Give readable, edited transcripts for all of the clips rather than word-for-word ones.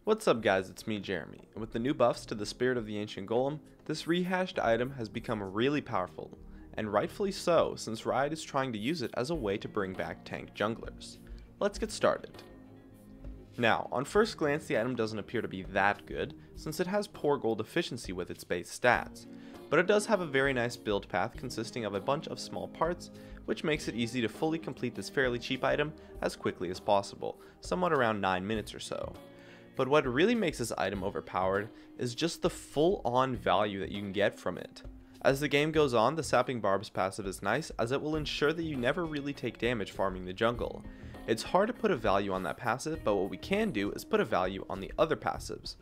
What's up guys, it's me Jeremy, and with the new buffs to the Spirit of the Ancient Golem, this rehashed item has become really powerful, and rightfully so since Riot is trying to use it as a way to bring back tank junglers. Let's get started. Now, on first glance the item doesn't appear to be that good, since it has poor gold efficiency with its base stats, but it does have a very nice build path consisting of a bunch of small parts, which makes it easy to fully complete this fairly cheap item as quickly as possible, somewhat around 9 minutes or so. But what really makes this item overpowered is just the full-on value that you can get from it. As the game goes on, the Sapping Barbs passive is nice as it will ensure that you never really take damage farming the jungle. It's hard to put a value on that passive, but what we can do is put a value on the other passives.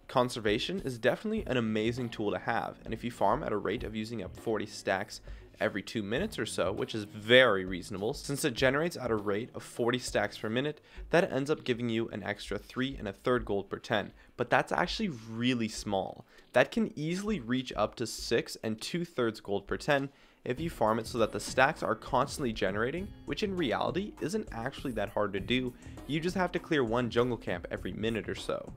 Conservation is definitely an amazing tool to have, and if you farm at a rate of using up 40 stacks every 2 minutes or so, which is very reasonable since it generates at a rate of 40 stacks per minute, that ends up giving you an extra 3 1/3 gold per 10, but that's actually really small. That can easily reach up to 6 2/3 gold per 10 if you farm it so that the stacks are constantly generating, which in reality isn't actually that hard to do. You just have to clear one jungle camp every minute or so.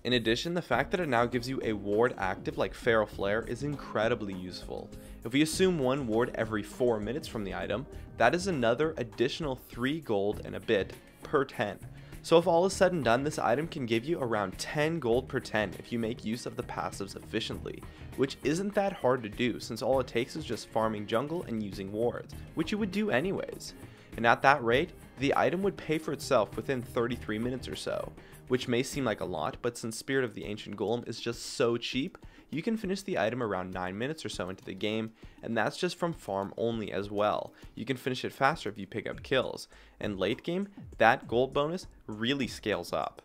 In addition, the fact that it now gives you a ward active like Feral Flare is incredibly useful. If we assume one ward every 4 minutes from the item, that is another additional 3 gold and a bit per 10. So if all is said and done, this item can give you around 10 gold per 10 if you make use of the passives efficiently, which isn't that hard to do since all it takes is just farming jungle and using wards, which you would do anyways. And at that rate, the item would pay for itself within 33 minutes or so, which may seem like a lot, but since Spirit of the Ancient Golem is just so cheap, you can finish the item around 9 minutes or so into the game, and that's just from farm only as well. You can finish it faster if you pick up kills, and late game, that gold bonus really scales up.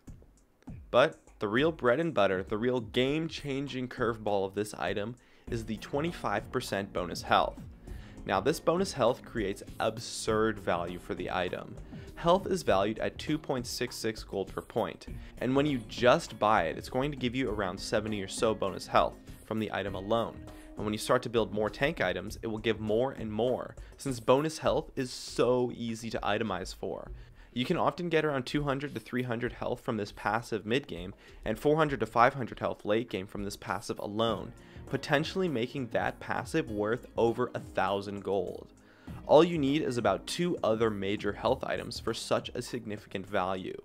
But the real bread and butter, the real game-changing curveball of this item is the 25% bonus health. Now this bonus health creates absurd value for the item. Health is valued at 2.66 gold per point, and when you just buy it, it's going to give you around 70 or so bonus health from the item alone. And when you start to build more tank items, it will give more and more, since bonus health is so easy to itemize for. You can often get around 200 to 300 health from this passive mid game, and 400 to 500 health late game from this passive alone, potentially making that passive worth over 1,000 gold. All you need is about 2 other major health items for such a significant value.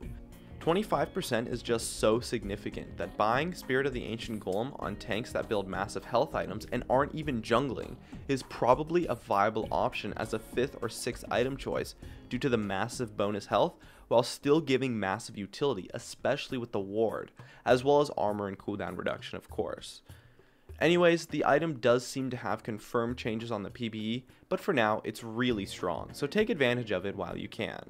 25% is just so significant that buying Spirit of the Ancient Golem on tanks that build massive health items and aren't even jungling is probably a viable option as a 5th or 6th item choice due to the massive bonus health while still giving massive utility, especially with the ward, as well as armor and cooldown reduction of course. Anyways, the item does seem to have confirmed changes on the PBE, but for now it's really strong, so take advantage of it while you can.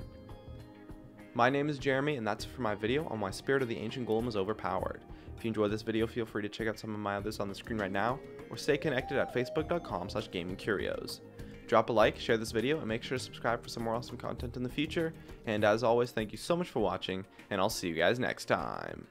My name is Jeremy, and that's it for my video on why Spirit of the Ancient Golem is overpowered. If you enjoyed this video, feel free to check out some of my others on the screen right now, or stay connected at facebook.com/gamingcurios. Drop a like, share this video, and make sure to subscribe for some more awesome content in the future, and as always, thank you so much for watching, and I'll see you guys next time.